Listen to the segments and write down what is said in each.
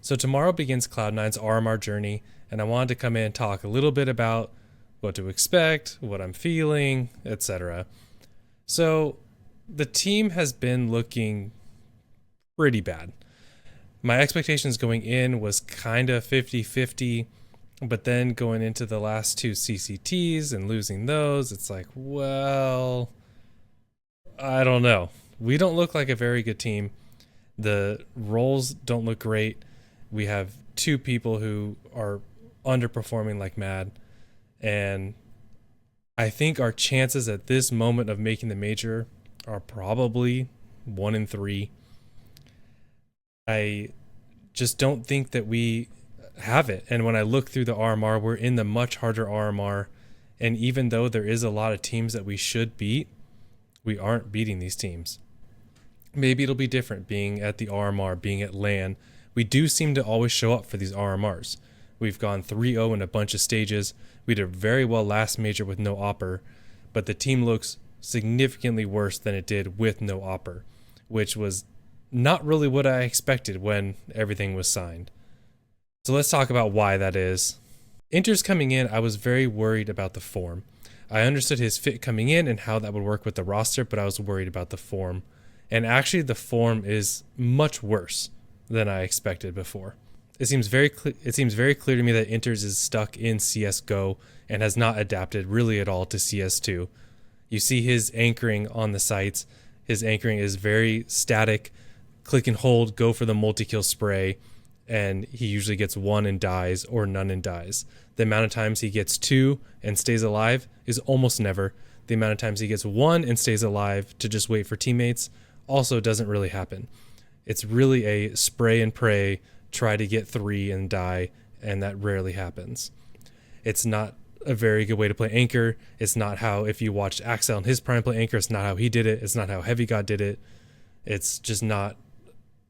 So tomorrow begins Cloud9's RMR journey, and I wanted to come in and talk a little bit about what to expect, what I'm feeling, etc. So the team has been looking pretty bad. My expectations going in was kind of 50-50, but then going into the last two CCTs and losing those, it's like, well, I don't know. We don't look like a very good team. The roles don't look great. We have two people who are underperforming like mad. And I think our chances at this moment of making the major are probably 1 in 3. I just don't think that we have it. And when I look through the RMR, we're in the much harder RMR. And even though there is a lot of teams that we should beat, we aren't beating these teams. Maybe it'll be different being at the RMR, being at LAN. We do seem to always show up for these RMRs. We've gone 3-0 in a bunch of stages. We did very well last major with no Opper, but the team looks significantly worse than it did with no Opper, which was not really what I expected when everything was signed. So let's talk about why that is. Inter's coming in, I was very worried about the form. I understood his fit coming in and how that would work with the roster, but I was worried about the form. And actually the form is much worse than I expected before. It seems very clear to me that Inters is stuck in CSGO and has not adapted really at all to CS2. You see his anchoring on the sites. His anchoring is very static. Click and hold, go for the multi-kill spray, and he usually gets 1 and dies or none and dies. The amount of times he gets 2 and stays alive is almost never. The amount of times he gets 1 and stays alive to just wait for teammates also doesn't really happen. It's really a spray and pray, try to get 3 and die, and that rarely happens. It's not a very good way to play anchor. It's not how, if you watched Axel and his prime play anchor, it's not how he did it. It's not how Heavy God did it. It's just not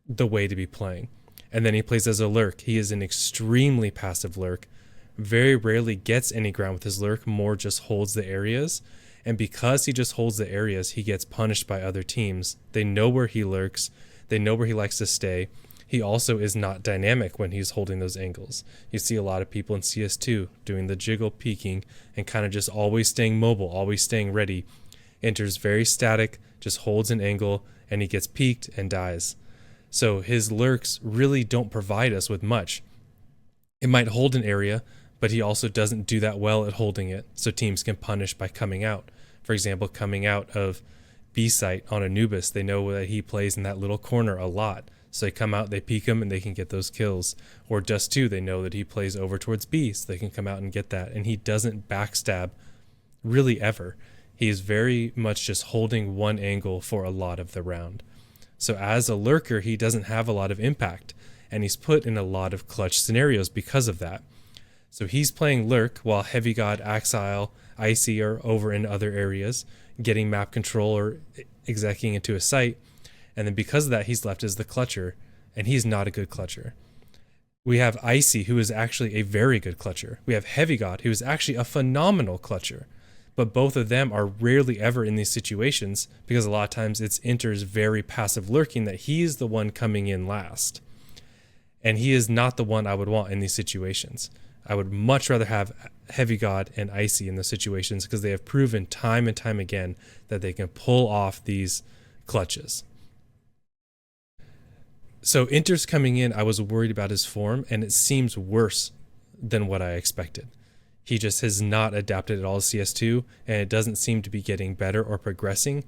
the way to be playing. And then he plays as a lurk. He is an extremely passive lurk. Very rarely gets any ground with his lurk, more just holds the areas. And because he just holds the areas, he gets punished by other teams. They know where he lurks. They know where he likes to stay. He also is not dynamic when he's holding those angles. You see a lot of people in CS2 doing the jiggle peeking and kind of just always staying mobile, always staying ready. Enters very static, just holds an angle, and he gets peeked and dies. So his lurks really don't provide us with much. It might hold an area, but he also doesn't do that well at holding it, so teams can punish by coming out. For example, coming out of B site on Anubis, they know that he plays in that little corner a lot. So they come out, they peek him, and they can get those kills. Or Dust 2, they know that he plays over towards B, so they can come out and get that. And he doesn't backstab really ever. He is very much just holding one angle for a lot of the round. So as a lurker, he doesn't have a lot of impact, and he's put in a lot of clutch scenarios because of that. So he's playing lurk while Heavy God, Axile, Icy are over in other areas, getting map control or executing into a site. And then because of that, he's left as the clutcher, and he's not a good clutcher. We have Icy, who is actually a very good clutcher. We have Heavy God, who is actually a phenomenal clutcher. But both of them are rarely ever in these situations because a lot of times it's Inter's very passive lurking that he's the one coming in last. And he is not the one I would want in these situations. I would much rather have Heavy God and Icy in those situations because they have proven time and time again that they can pull off these clutches. So Inter's coming in, I was worried about his form, and it seems worse than what I expected. He just has not adapted at all to CS2, and it doesn't seem to be getting better or progressing,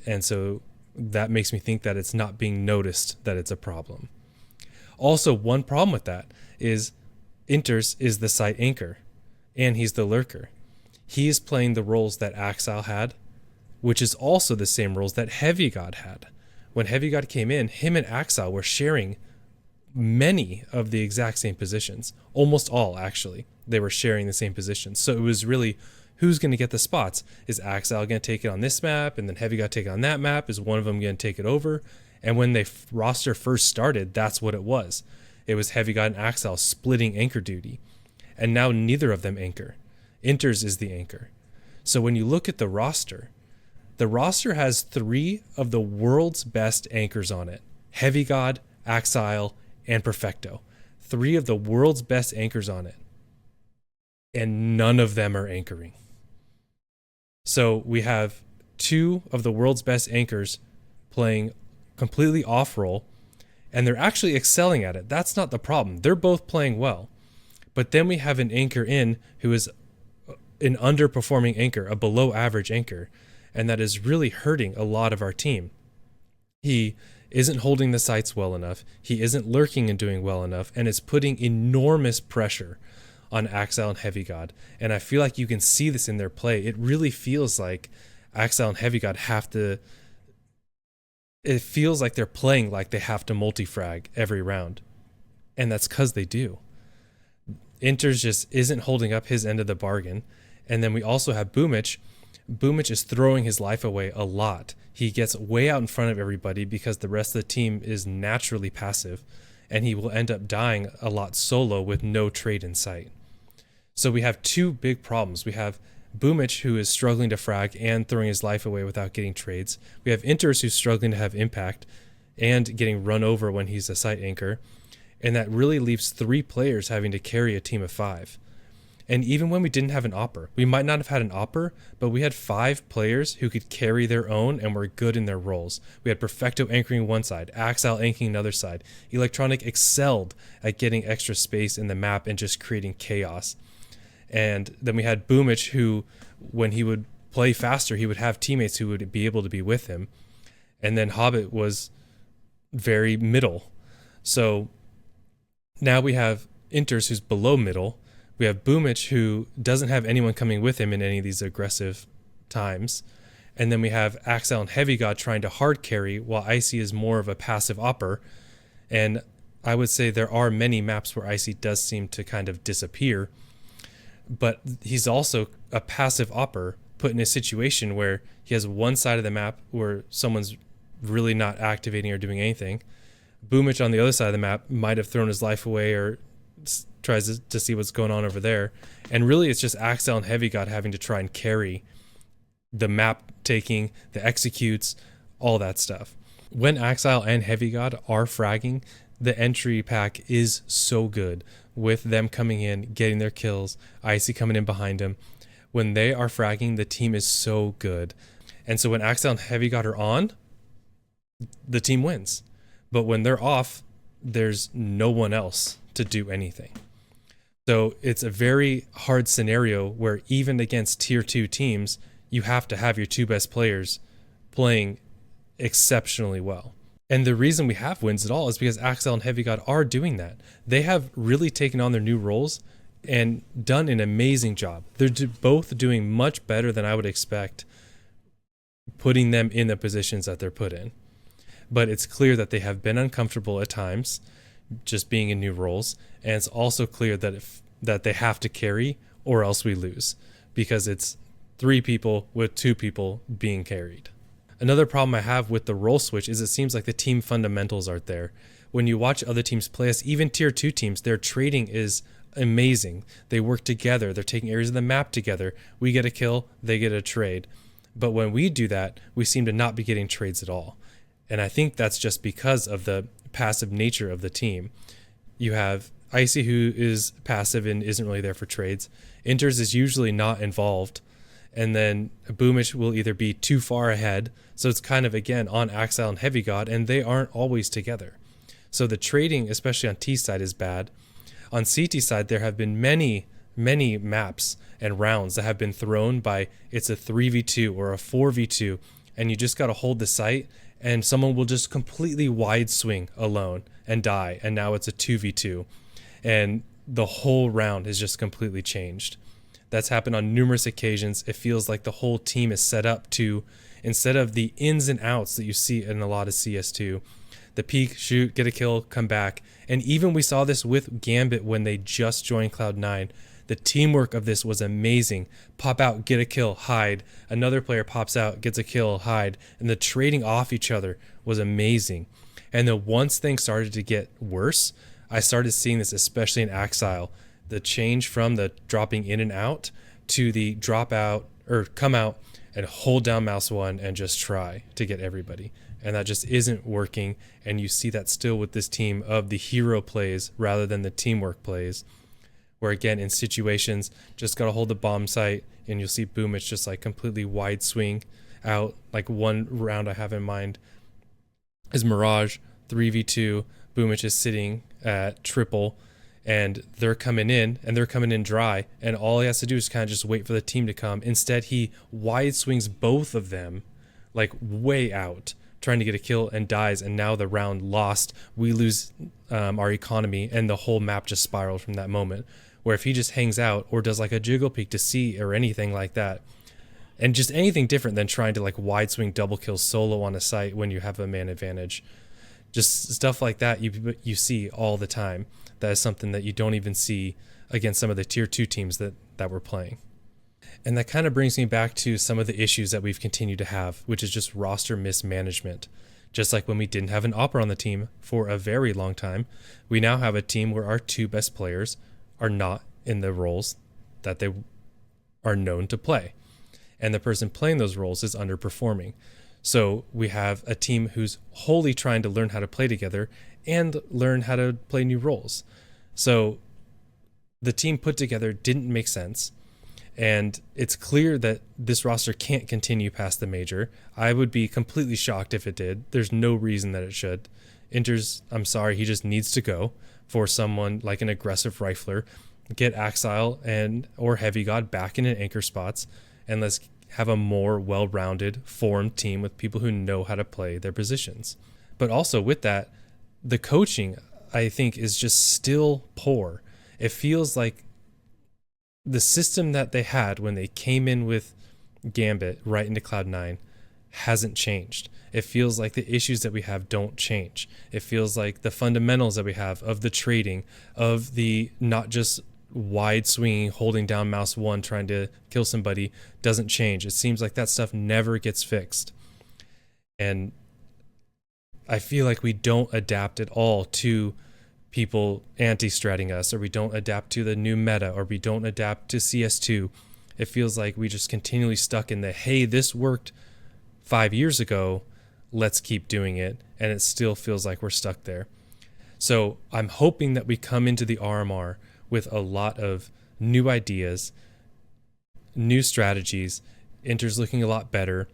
and so that makes me think that it's not being noticed that it's a problem. Also, one problem with that is Inter's is the site anchor, and he's the lurker. He is playing the roles that Axile had, which is also the same roles that Heavy God had. When Heavy God came in, him and Axile were sharing many of the exact same positions. Almost all, actually. They were sharing the same positions. So it was really, who's going to get the spots? Is Axile going to take it on this map, and then Heavy God take it on that map? Is one of them going to take it over? And when the roster first started, that's what it was. It was Heavy God and Axile splitting anchor duty. And now neither of them anchor. Inters is the anchor. So when you look at the roster has 3 of the world's best anchors on it. Heavy God, Axile, and Perfecto. 3 of the world's best anchors on it, and none of them are anchoring. So we have 2 of the world's best anchors playing completely off role, and they're actually excelling at it. That's not the problem. They're both playing well. But then we have an anchor in who is an underperforming anchor, a below average anchor, and that is really hurting a lot of our team. He isn't holding the sights well enough. He isn't lurking and doing well enough, and it's putting enormous pressure on Axel and Heavy God. And I feel like you can see this in their play. It really feels like Axel and Heavy God it feels like they're playing like they have to multi-frag every round. And that's because they do. Inters just isn't holding up his end of the bargain. And then we also have Boomich. Boomich is throwing his life away a lot. He gets way out in front of everybody because the rest of the team is naturally passive, and he will end up dying a lot solo with no trade in sight. So we have 2 big problems. We have Boomich, who is struggling to frag and throwing his life away without getting trades. We have Inters, who's struggling to have impact and getting run over when he's a sight anchor. And that really leaves 3 players having to carry a team of 5. And even when we didn't have an opper, we might not have had an opper, but we had 5 players who could carry their own and were good in their roles. We had Perfecto anchoring one side, Axel anchoring another side. Electronic excelled at getting extra space in the map and just creating chaos. And then we had Boomich, who, when he would play faster, he would have teammates who would be able to be with him. And then Hobbit was very middle. So now we have Inters, who's below middle. We have Boomich, who doesn't have anyone coming with him in any of these aggressive times. And then we have Axel and Heavy God trying to hard carry, while Icy is more of a passive opper. And I would say there are many maps where Icy does seem to kind of disappear. But he's also a passive opper put in a situation where he has one side of the map where someone's really not activating or doing anything. Boomich on the other side of the map might have thrown his life away or tries to see what's going on over there. And really it's just Axel and Heavy God having to try and carry the map taking, the executes, all that stuff. When Axel and Heavy God are fragging, the entry pack is so good with them coming in, getting their kills, Icy coming in behind him. When they are fragging, the team is so good. And so when Axel and Heavy God are on, the team wins. But when they're off, there's no one else to do anything. So it's a very hard scenario where even against tier 2 teams, you have to have your 2 best players playing exceptionally well. And the reason we have wins at all is because Axel and Heavy God are doing that. They have really taken on their new roles and done an amazing job. They're both doing much better than I would expect, putting them in the positions that they're put in. But it's clear that they have been uncomfortable at times, just being in new roles. And it's also clear that they have to carry or else we lose, because it's 3 people with 2 people being carried. Another problem I have with the role switch is it seems like the team fundamentals aren't there. When you watch other teams play us, even tier 2 teams, their trading is amazing. They work together. They're taking areas of the map together. We get a kill, they get a trade. But when we do that, we seem to not be getting trades at all. And I think that's just because of the passive nature of the team. You have Icy, who is passive and isn't really there for trades. Inters is usually not involved. And then Boomich will either be too far ahead, so it's kind of, again, on Axel and Heavy God, and they aren't always together. So the trading, especially on T side, is bad. On CT side, there have been many maps and rounds that have been thrown by it's a 3v2 or a 4v2, and you just got to hold the site, and someone will just completely wide swing alone and die, and now it's a 2v2, and the whole round has just completely changed. That's happened on numerous occasions. It feels like the whole team is set up to, instead of the ins and outs that you see in a lot of CS2, the peek, shoot, get a kill, come back. And even we saw this with Gambit when they just joined Cloud9. The teamwork of this was amazing. Pop out, get a kill, hide. Another player pops out, gets a kill, hide. And the trading off each other was amazing. And then once things started to get worse, I started seeing this, especially in Axile. The change from the dropping in and out to the drop out or come out and hold down mouse 1 and just try to get everybody. and that just isn't working. And you see that still with this team of the hero plays rather than the teamwork plays, where again, in situations, just got to hold the bomb site, and you'll see boom, it's just like completely wide swing out. Like one round I have in mind is Mirage 3v2. Boomich is sitting at triple, and they're coming in dry, and all he has to do is kind of just wait for the team to come. Instead, he wide swings both of them like way out, trying to get a kill, and dies, and now the round lost. We lose our economy, and the whole map just spirals from that moment. Where if he just hangs out or does like a jiggle peek to see or anything like that, and just anything different than trying to like wide swing double kill solo on a site when you have a man advantage, just stuff like that you see all the time. That is something that you don't even see against some of the tier 2 teams that we're playing. And that kind of brings me back to some of the issues that we've continued to have, which is just roster mismanagement. Just like when we didn't have an Opera on the team for a very long time, we now have a team where our 2 best players are not in the roles that they are known to play. And the person playing those roles is underperforming. So we have a team who's wholly trying to learn how to play together and learn how to play new roles. So the team put together didn't make sense. And it's clear that this roster can't continue past the major. I would be completely shocked if it did. There's no reason that it should. Inter's, I'm sorry, he just needs to go for someone like an aggressive rifler. Get Axile and or Heavy God back in anchor spots, and let's have a more well-rounded, formed team with people who know how to play their positions. But also with that, the coaching, I think, is just still poor. It feels like the system that they had when they came in with Gambit right into Cloud9 hasn't changed. It feels like the issues that we have don't change. It feels like the fundamentals that we have of the trading, of the not just wide swinging, holding down mouse 1, trying to kill somebody doesn't change. It seems like that stuff never gets fixed. And I feel like we don't adapt at all to people anti-stratting us, or we don't adapt to the new meta, or we don't adapt to CS2. It feels like we just continually stuck in the, hey, this worked 5 years ago, let's keep doing it. And it still feels like we're stuck there. So I'm hoping that we come into the RMR with a lot of new ideas, new strategies. Inter's looking a lot better.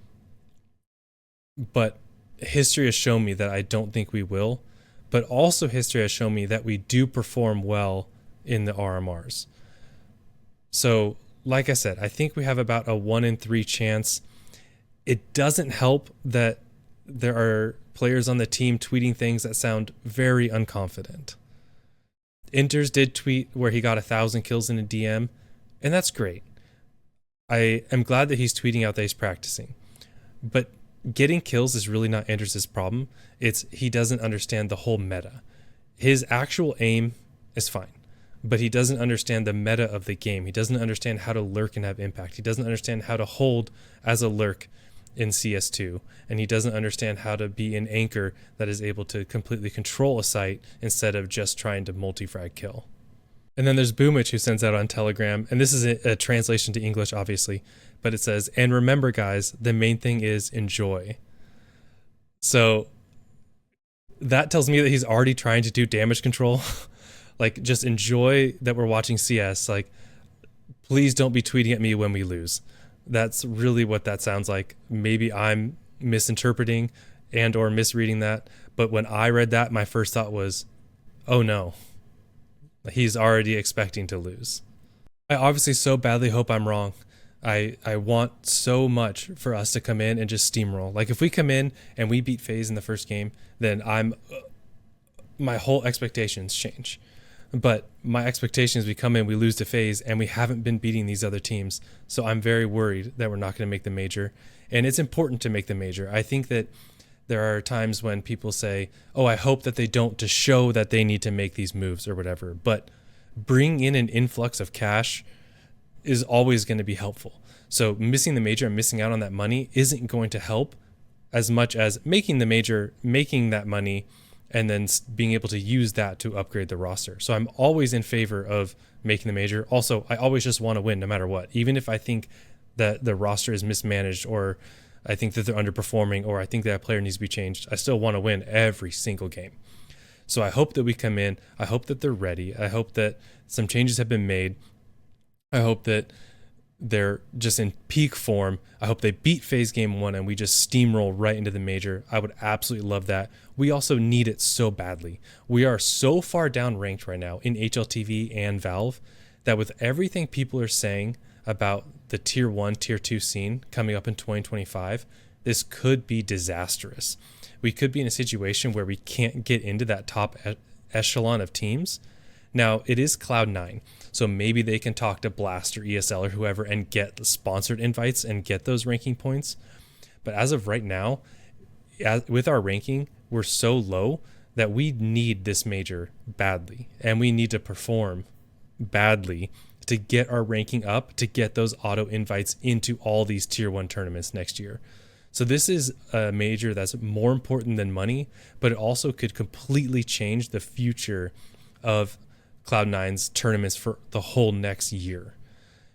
But history has shown me that I don't think we will. But also history has shown me that we do perform well in the RMRs. So, like I said, I think we have about a 1 in 3 chance. It doesn't help that there are players on the team tweeting things that sound very unconfident. Inters did tweet where he got 1,000 kills in a DM, and that's great. I am glad that he's tweeting out that he's practicing. But getting kills is really not Inters' problem. It's he doesn't understand the whole meta. His actual aim is fine, but he doesn't understand the meta of the game. He doesn't understand how to lurk and have impact. He doesn't understand how to hold as a lurk in CS2, and he doesn't understand how to be an anchor that is able to completely control a site instead of just trying to multi-frag kill. And then there's Boomich, who sends out on Telegram, and this is a translation to English, obviously, but it says, and remember, guys, the main thing is enjoy. So that tells me that he's already trying to do damage control. Like, just enjoy that we're watching CS. Like, please don't be tweeting at me when we lose. That's really what that sounds like. Maybe I'm misinterpreting and or misreading that. But when I read that, my first thought was, oh no, he's already expecting to lose. I obviously so badly hope I'm wrong. I want so much for us to come in and just steamroll. Like if we come in and we beat FaZe in the first game, then my whole expectations change. But my expectation is we come in, we lose to FaZe, and we haven't been beating these other teams. So I'm very worried that we're not going to make the major. And it's important to make the major. I think that there are times when people say, oh, I hope that they don't, to show that they need to make these moves or whatever. But bring in an influx of cash is always going to be helpful. So missing the major and missing out on that money isn't going to help as much as making the major, making that money, and then being able to use that to upgrade the roster. So I'm always in favor of making the major. Also, I always just want to win no matter what. Even if I think that the roster is mismanaged or I think that they're underperforming, or I think that player needs to be changed, I still want to win every single game. So I hope that we come in. I hope that they're ready. I hope that some changes have been made. I hope that they're just in peak form. I hope they beat FaZe Game 1 and we just steamroll right into the major. I would absolutely love that. We also need it so badly. We are so far down ranked right now in HLTV and Valve that with everything people are saying about the tier 1, tier 2 scene coming up in 2025, this could be disastrous. We could be in a situation where we can't get into that top echelon of teams. Now, it is Cloud9, so maybe they can talk to Blast or ESL or whoever and get the sponsored invites and get those ranking points. But as of right now, with our ranking, we're so low that we need this major badly, and we need to perform badly to get our ranking up, to get those auto invites into all these tier 1 tournaments next year. So this is a major that's more important than money, but it also could completely change the future of Cloud9's tournaments for the whole next year.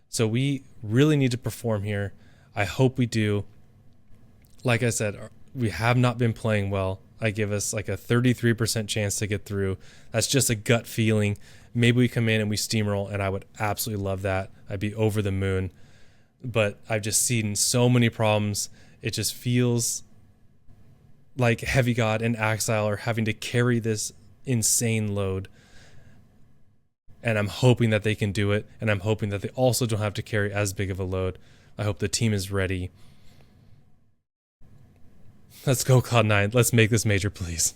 So we really need to perform here. I hope we do. Like I said, we have not been playing well. I give us like a 33% chance to get through. That's just a gut feeling. Maybe we come in and we steamroll, and I would absolutely love that. I'd be over the moon. But I've just seen so many problems. It just feels like Heavy God and Axile are having to carry this insane load. And I'm hoping that they can do it. And I'm hoping that they also don't have to carry as big of a load. I hope the team is ready. Let's go, Cloud9. Let's make this major, please.